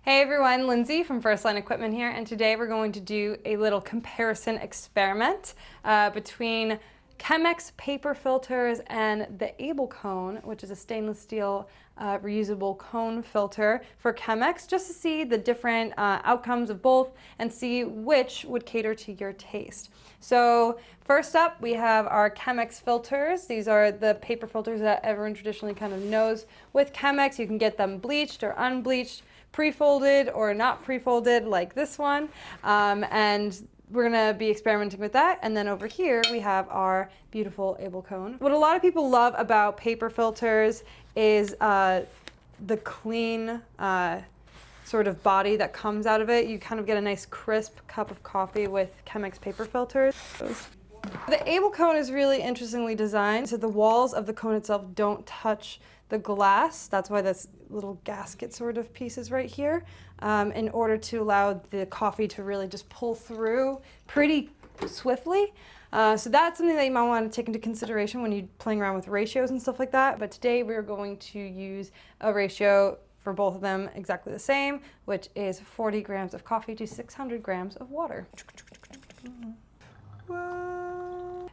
Hey everyone, Lindsay from First Line Equipment here, and today we're going to do a little comparison experiment between Chemex Paper Filters and the Kone, which is a stainless steel reusable cone filter for Chemex, just to see the different outcomes of both and see which would cater to your taste. So first up, we have our Chemex filters. These are the paper filters that everyone traditionally kind of knows with Chemex. You can get them bleached or unbleached, pre-folded or not pre-folded like this one, and we're gonna be experimenting with that. And then over here we have our beautiful Kone. What a lot of people love about paper filters is the clean sort of body that comes out of it. You kind of get a nice crisp cup of coffee with Chemex paper filters. The Kone is really interestingly designed, so the walls of the cone itself don't touch the glass. That's why this little gasket sort of piece is right here, in order to allow the coffee to really just pull through pretty swiftly. So that's something that you might want to take into consideration when you're playing around with ratios and stuff like that. But today we're going to use a ratio for both of them exactly the same, which is 40 grams of coffee to 600 grams of water.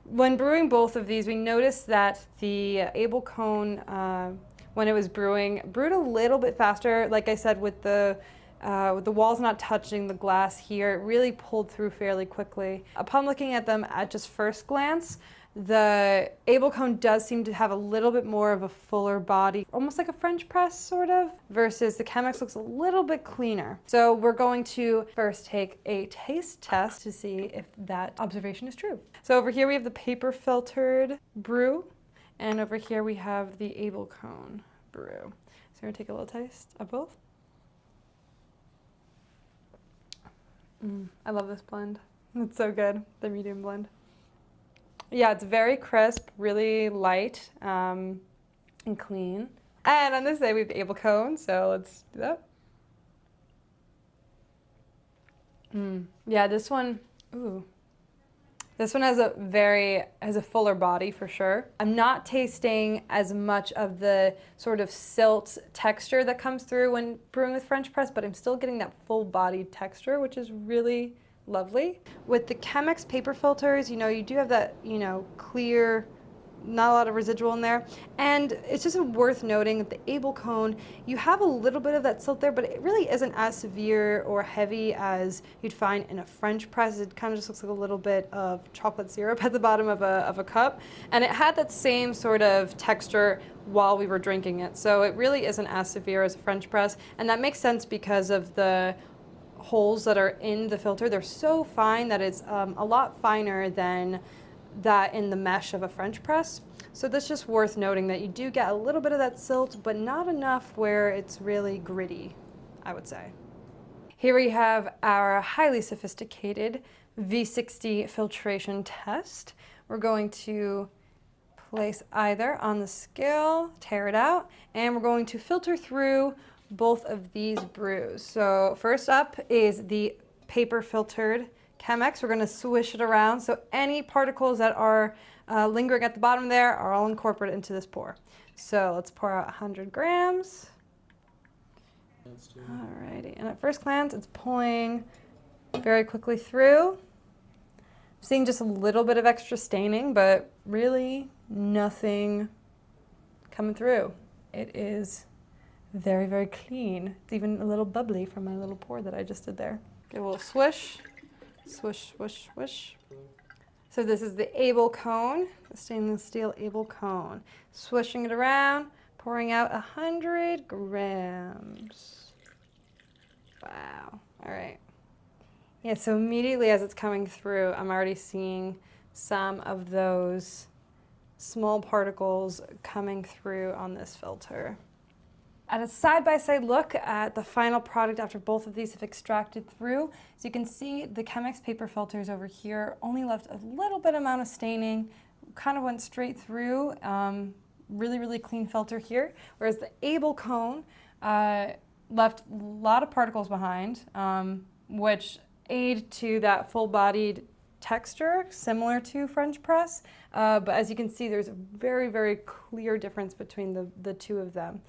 When brewing both of these, we noticed that the Kone, when it was brewed a little bit faster. Like I said, with the walls not touching the glass here, it really pulled through fairly quickly. Upon looking at them at just first glance, the Kone does seem to have a little bit more of a fuller body, almost like a French press sort of, versus the Chemex looks a little bit cleaner. So we're going to first take a taste test to see if that observation is true. So over here we have the paper filtered brew, and over here we have the Kone brew. So we're gonna take a little taste of both. I love this blend. It's so good, the medium blend. Yeah, it's very crisp, really light, and clean. And on this side we have the Kone, so let's do that. Yeah, this one, this one has a fuller body for sure. I'm not tasting as much of the sort of silt texture that comes through when brewing with French press, but I'm still getting that full-bodied texture, which is really lovely. With the Chemex paper filters, you do have that, clear, not a lot of residual in there. And it's just worth noting that the Kone, you have a little bit of that silt there, but it really isn't as severe or heavy as you'd find in a French press. It kind of just looks like a little bit of chocolate syrup at the bottom of a cup. And it had that same sort of texture while we were drinking it. So it really isn't as severe as a French press. And that makes sense because of the holes that are in the filter. They're so fine that it's a lot finer than that in the mesh of a French press. So that's just worth noting that you do get a little bit of that silt, but not enough where it's really gritty, I would say. Here we have our highly sophisticated V60 filtration test. We're going to place either on the scale, tear it out, and we're going to filter through both of these brews. So first up is the paper filtered Chemex. We're going to swish it around so any particles that are lingering at the bottom there are all incorporated into this pour. So let's pour out 100 grams. Alrighty, and at first glance it's pulling very quickly through. I'm seeing just a little bit of extra staining, but really nothing coming through. It is very, very clean. It's even a little bubbly from my little pour that I just did there. Give a little swish. Swish, swish, swish. So this is the Kone, the stainless steel Kone. Swishing it around, pouring out 100 grams. Wow, all right. Yeah, so immediately as it's coming through, I'm already seeing some of those small particles coming through on this filter. At a side-by-side look at the final product after both of these have extracted through, so you can see the Chemex paper filters over here only left a little bit amount of staining, kind of went straight through, really, really clean filter here, whereas the Kone left a lot of particles behind, which aid to that full-bodied texture, similar to French press, but as you can see, there's a very, very clear difference between the two of them.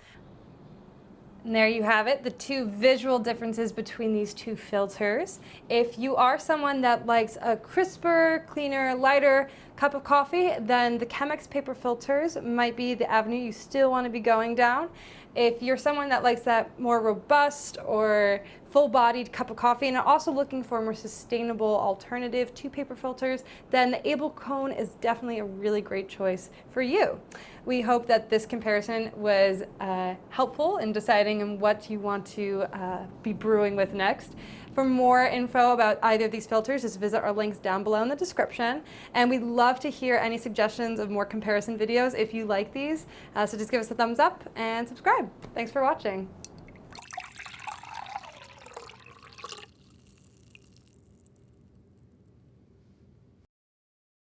And there you have it, the two visual differences between these two filters. If you are someone that likes a crisper, cleaner, lighter cup of coffee, then the Chemex Paper Filters might be the avenue you still want to be going down. If you're someone that likes that more robust or full-bodied cup of coffee and are also looking for a more sustainable alternative to paper filters, then the Able Kone is definitely a really great choice for you. We hope that this comparison was helpful in deciding on what you want to be brewing with next. For more info about either of these filters, just visit our links down below in the description. And we'd love to hear any suggestions of more comparison videos if you like these. So just give us a thumbs up and subscribe. Thanks for watching.